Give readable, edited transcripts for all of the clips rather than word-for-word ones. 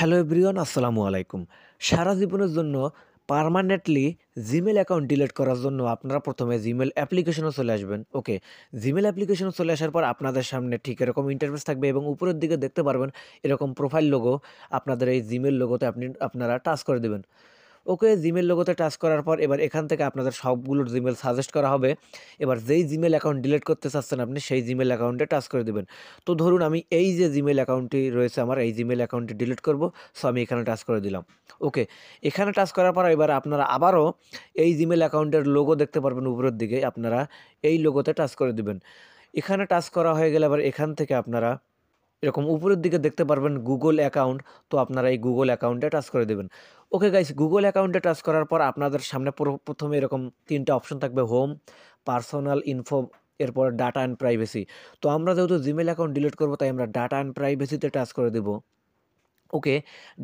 Hello everyone, আসসালামু আলাইকুম। সারা জীবনের জন্য পার্মানেন্টলি জিমেল অ্যাকাউন্ট ডিলিট করার জন্য আপনারা প্রথমে জিমেল অ্যাপ্লিকেশনে চলে আসবেন। ওকে, জিমেল অ্যাপ্লিকেশনে চলে আসার পর আপনাদের সামনে ঠিক এরকম ইন্টারফেস থাকবে এবং উপরের দিকে দেখতে পারবেন এরকম প্রোফাইল লোগো। আপনাদের এই জিমেল লোগোতে আপনারা টাচ করে দেবেন। ওকে, জিমেল লোগোতে টাচ করার পর এবার এখান থেকে আপনাদের সবগুলোর জিমেল সাজেস্ট করা হবে। এবার যেই জিমেল অ্যাকাউন্ট ডিলিট করতে চাচ্ছেন আপনি সেই জিমেল অ্যাকাউন্টে টাচ করে দেবেন। তো ধরুন আমি এই যে জিমেল অ্যাকাউন্টটি রয়েছে আমার এই জিমেল অ্যাকাউন্টটি ডিলিট করব। সো আমি এখানে টাচ করে দিলাম। ওকে, এখানে টাচ করার পর এবার আপনারা আবারও এই জিমেল অ্যাকাউন্টের লোগো দেখতে পারবেন উপরের দিকে, আপনারা এই লোগোতে টাচ করে দিবেন। এখানে টাচ করা হয়ে গেলে আবার এখান থেকে আপনারা এরকম উপরের দিকে দেখতে পারবেন গুগল অ্যাকাউন্ট। তো আপনারা এই গুগল অ্যাকাউন্টে টাচ করে দেবেন। ওকে গাইস, গুগল অ্যাকাউন্টে টাচ করার পর আপনাদের সামনে প্রথমে এরকম ৩টা অপশন থাকবে: হোম, পার্সোনাল ইনফো, এরপর ডাটা অ্যান্ড প্রাইভেসি। তো আমরা যেহেতু জিমেল অ্যাকাউন্ট ডিলিট করবো তাই আমরা ডাটা অ্যান্ড প্রাইভেসিতে টাচ করে দেব। ওকে,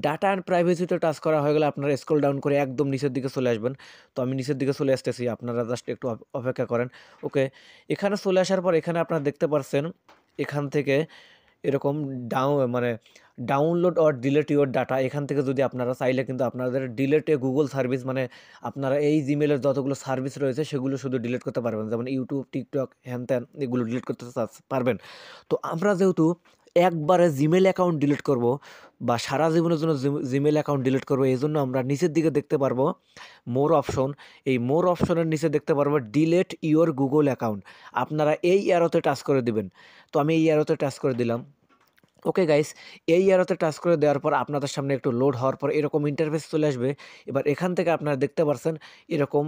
ডাটা অ্যান্ড প্রাইভেসিতে টাচ করা হয়ে গেলে আপনারা স্ক্রল ডাউন করে একদম নিচের দিকে চলে আসবেন। তো আমি নিচের দিকে চলে আসতেছি, আপনারা জাস্ট একটু অপেক্ষা করেন। ওকে, এখানে চলে আসার পর এখানে আপনারা দেখতে পাচ্ছেন এখান থেকে এরকম মানে download or delete your data. এখান থেকে যদি আপনারা চাইলে কিন্তু আপনাদের ডিলিট এ গুগল সার্ভিস, মানে আপনারা এই জিমেলের যতগুলো সার্ভিস রয়েছে সেগুলো শুধু ডিলিট করতে পারবেন, যেমন ইউটিউব, টিকটক, হ্যান ত্যান এগুলো ডিলিট করতে পারবেন। তো আমরা যেহেতু একবারে জিমেল অ্যাকাউন্ট ডিলিট করব বা সারা জীবনের জন্য জিমেল অ্যাকাউন্ট ডিলিট করবো, এই জন্য আমরা নিচের দিকে দেখতে পারবো মোর অপশন। এই মোর অপশনের নিচে দেখতে পারবো ডিলিট ইউর গুগল অ্যাকাউন্ট। আপনারা এই অ্যারোতে টাচ করে দিবেন। তো আমি এই অ্যারোতে টাচ করে দিলাম। ওকে গাইস, এই অ্যারোতে টাচ করে দেওয়ার পর আপনাদের সামনে একটু লোড হওয়ার পর এরকম ইন্টারফেস চলে আসবে। এবার এখান থেকে আপনারা দেখতে পাচ্ছেন এরকম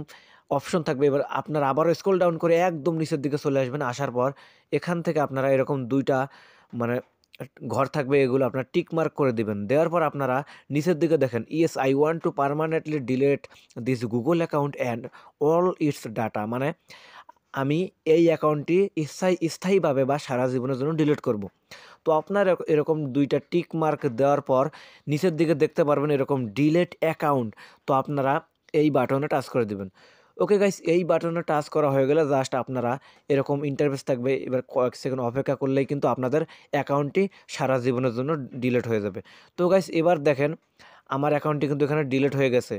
অপশন থাকবে। এবার আপনারা আবারও স্ক্রল ডাউন করে একদম নিচের দিকে চলে আসবেন। আসার পর এখান থেকে আপনারা এরকম 2টা মানে ঘর থাকবে, এগুলো আপনারা টিক মার্ক করে দিবেন। দেওয়ার পর আপনারা নিচের দিকে দেখেন yes I want to permanently delete this Google account and all it's data, মানে আমি এই অ্যাকাউন্টটি স্থায়ীভাবে বা সারা জীবনের জন্য ডিলিট করব। তো আপনার এরকম 2টা টিক মার্ক দেওয়ার পর নিচের দিকে দেখতে পারবেন এরকম ডিলিট অ্যাকাউন্ট। তো আপনারা এই বাটনে টাচ করে দিবেন। ওকে গাইস, এই বাটনে টাচ করা হয়ে গেলে জাস্ট আপনারা এরকম ইন্টারফেস থাকবে। এবার কয়েক সেকেন্ড অপেক্ষা করলেই কিন্তু আপনাদের অ্যাকাউন্টটি সারা জীবনের জন্য ডিলিট হয়ে যাবে। তো গাইস এবার দেখেন আমার অ্যাকাউন্টটি কিন্তু এখানে ডিলিট হয়ে গেছে।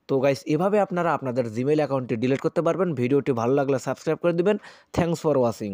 তো গাইস এভাবে আপনারা আপনাদের জিমেল অ্যাকাউন্টটি ডিলিট করতে পারবেন। ভিডিওটি ভালো লাগলে সাবস্ক্রাইব করে দিবেন। Thanks for watching.